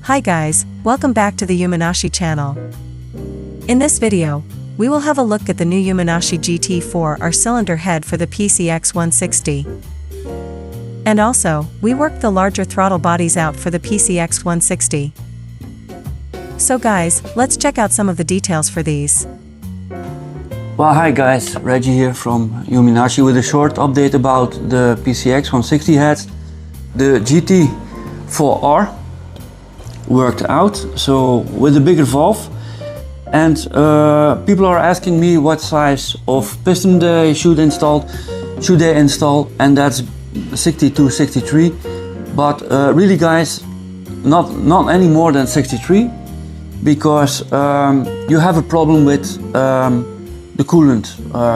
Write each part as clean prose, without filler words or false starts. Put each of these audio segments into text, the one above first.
Hi guys, welcome back to the YUMINASHI channel. In this video, we will have a look at the new YUMINASHI GT4R cylinder head for the PCX 160. And also, we worked the larger throttle bodies out for the PCX 160. So guys, let's check out some of the details for these. Well, hi guys, Reggie here from YUMINASHI with a short update about the PCX 160 heads. The GT4R worked out, so with a bigger valve, and people are asking me what size of piston they should install, and that's 62, 63, but really guys, not any more than 63, because you have a problem with the coolant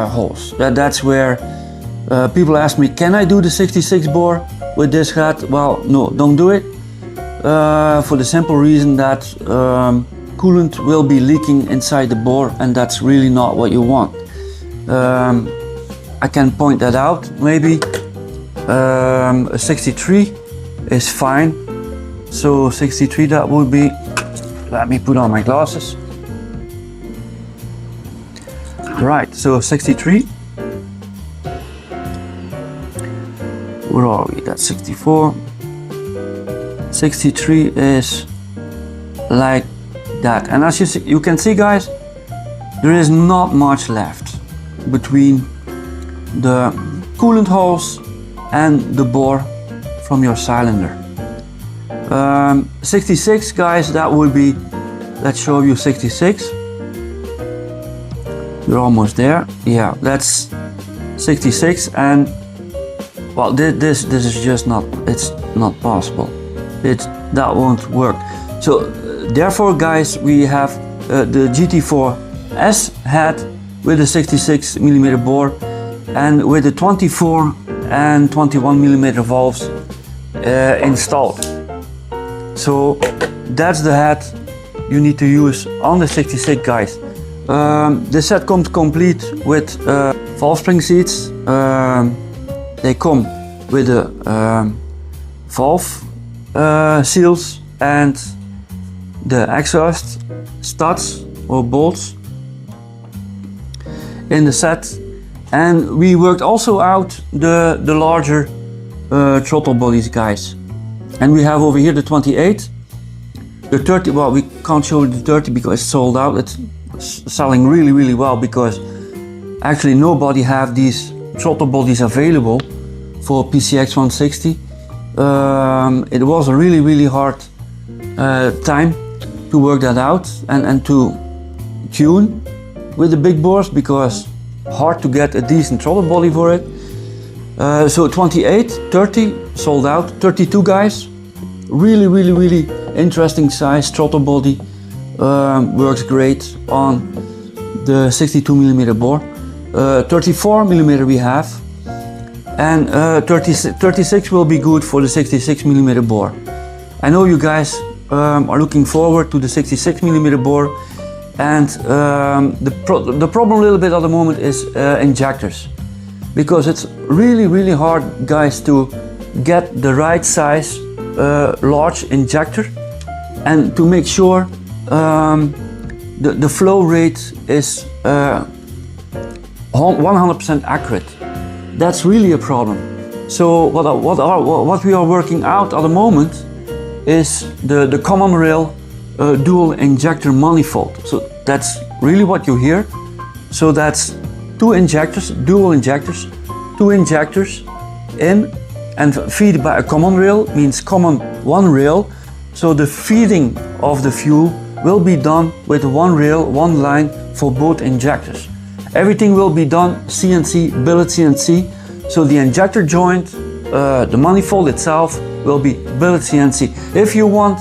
holes. That's where people ask me, can I do the 66 bore with this head? Well, no, don't do it. For the simple reason that coolant will be leaking inside the bore, and that's really not what you want. I can point that out. Maybe a 63 is fine. So 63, that would be, let me put on my glasses. Right, so 63. Where are we? That's 64. 63 is like that, and as you can see guys, there is not much left between the coolant holes and the bore from your cylinder. 66 guys, that would be, let's show you 66. You're almost there. Yeah, that's 66, and well, this is just not, it's not possible. That won't work. So therefore guys, we have the GT4S head with a 66 mm bore and with the 24 and 21 mm valves installed. So that's the head you need to use on the 66 guys. The set comes complete with valve spring seats. They come with the valve seals and the exhaust studs or bolts in the set, and we worked also out the larger throttle bodies guys, and we have over here the 28, the 30. Well, we can't show the 30 because it's sold out. It's selling really well, because actually nobody have these throttle bodies available for PCX 160. It was a really hard time to work that out and to tune with the big bores, because hard to get a decent throttle body for it. So 28, 30 sold out. 32 guys, really interesting size throttle body, works great on the 62 mm bore. 34 mm we have, and 36 will be good for the 66 mm bore. I know you guys are looking forward to the 66 mm bore, and the problem a little bit at the moment is injectors, because it's really hard guys to get the right size large injector, and to make sure the flow rate is 100% accurate. That's really a problem. So what we are working out at the moment is the common rail Dual-Injector Manifold. So that's really what you hear. So that's two injectors, dual injectors, two injectors in and feed by a common rail, means common one rail. So the feeding of the fuel will be done with one rail, one line for both injectors. Everything will be done CNC, billet CNC. So the injector joint, the manifold itself will be billet CNC. If you want,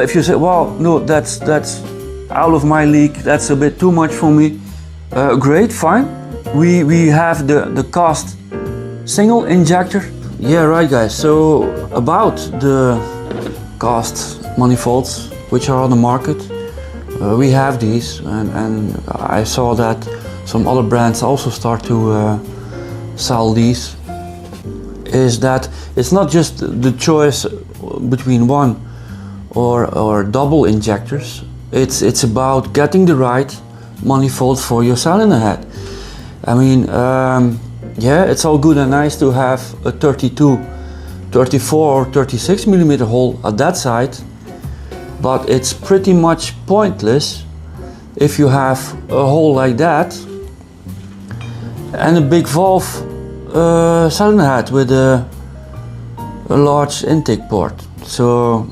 if you say, well, no, that's out of my league, that's a bit too much for me, great, fine. We have the cast single injector. Yeah, right guys, so about the cast manifolds which are on the market, we have these, and I saw that some other brands also start to sell these. Is that it's not just the choice between one or double injectors. It's about getting the right manifold for your cylinder head. I mean, yeah, it's all good and nice to have a 32, 34 or 36 millimeter hole at that side, but it's pretty much pointless if you have a hole like that and a big valve cylinder head with a large intake port. So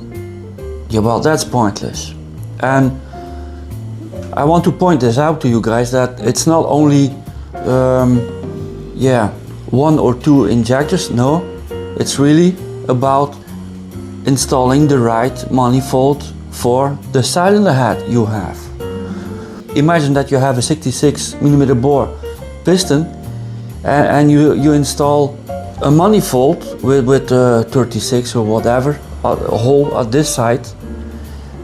yeah, well, that's pointless. And I want to point this out to you guys, that it's not only yeah, 1 or 2 injectors. No, it's really about installing the right manifold for the cylinder head you have. Imagine that you have a 66 millimeter bore piston and you install a manifold with 36 or whatever, a hole at this side,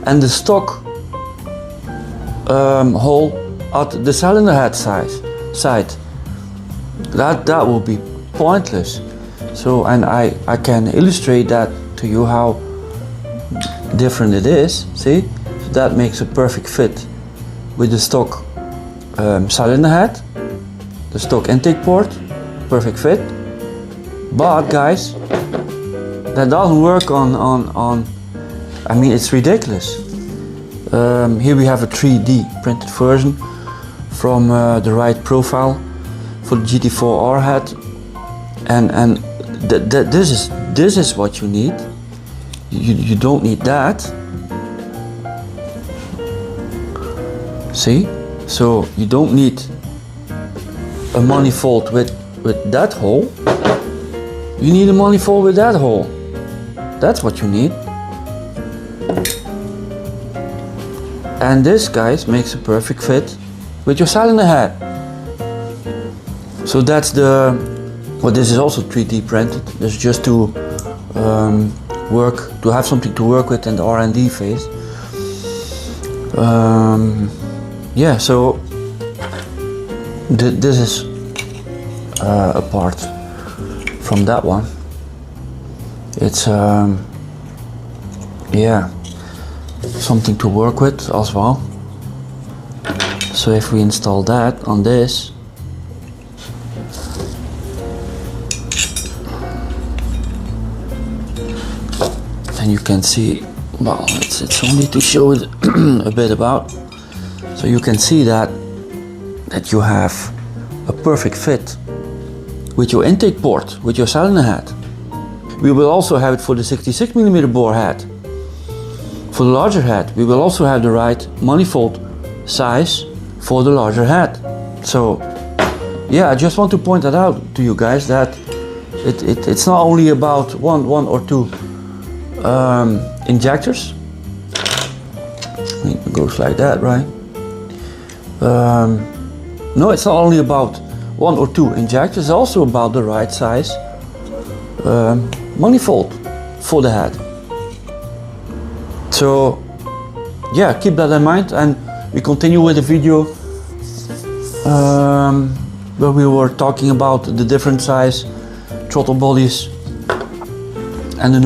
and the stock hole at the cylinder head side. That will be pointless. So, and I can illustrate that to you how different it is. See, so that makes a perfect fit with the stock cylinder head, the stock intake port, perfect fit. But guys, that doesn't work on I mean, it's ridiculous. Here we have a 3D printed version from the right profile for the GT4R head, and this is what you need. You don't need that. See, so you don't need a manifold with that hole. You need a manifold with that hole. That's what you need. And this, guys, makes a perfect fit with your cylinder head. So that's the, well, this is also 3D printed. This is just to to have something to work with in the R&D phase. Yeah, so this is apart from that one. It's yeah, something to work with as well. So if we install that on this, and you can see, well, it's only to show it a bit about, so you can see that you have a perfect fit with your intake port, with your cylinder head. We will also have it for the 66mm bore head. For the larger head, we will also have the right manifold size for the larger head. So yeah, I just want to point that out to you guys, that it's not only about one or two injectors. It goes like that, right? No, it's not only about 1 or 2 injectors, it's also about the right size manifold for the head. So yeah, keep that in mind, and we continue with the video where we were talking about the different size throttle bodies and the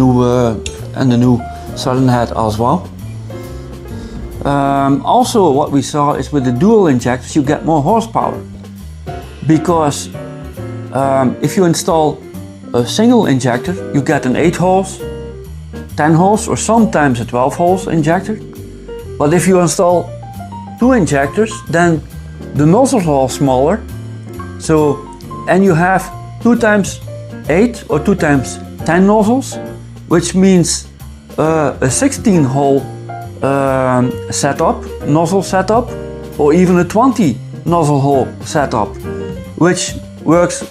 new cylinder head as well. Also, what we saw is with the dual injectors you get more horsepower, because if you install a single injector you get an 8 holes, 10 holes, or sometimes a 12 holes injector. But if you install 2 injectors, then the nozzles are smaller, so, and you have 2 times 8 or 2 times 10 nozzles, which means a 16 hole nozzle setup, or even a 20 nozzle hole setup, which works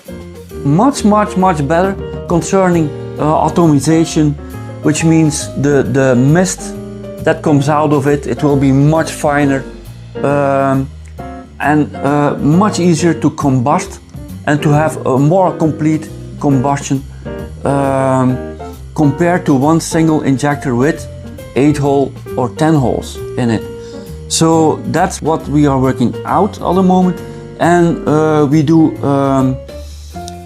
much better concerning atomization, which means the mist that comes out of it will be much finer and much easier to combust and to have a more complete combustion compared to one single injector with 8 hole or 10 holes in it. So that's what we are working out at the moment, and we do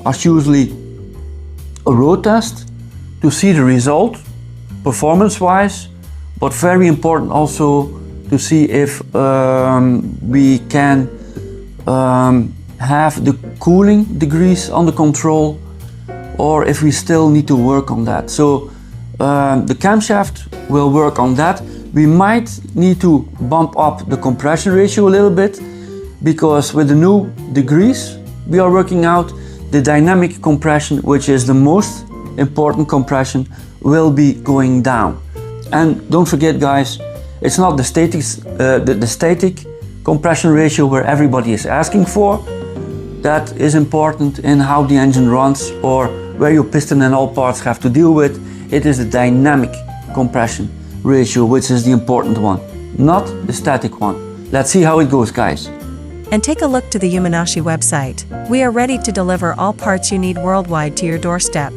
as usually a road test to see the result performance wise but very important also to see if we can have the cooling degrees under control, or if we still need to work on that. So the camshaft will work on that. We might need to bump up the compression ratio a little bit, because with the new degrees we are working out, the dynamic compression, which is the most important compression, will be going down. And don't forget guys, it's not the static compression ratio where everybody is asking for. That is important in how the engine runs, or where your piston and all parts have to deal with. It is the dynamic compression ratio which is the important one, not the static one. Let's see how it goes, guys. And take a look to the YUMINASHI website. We are ready to deliver all parts you need worldwide to your doorstep.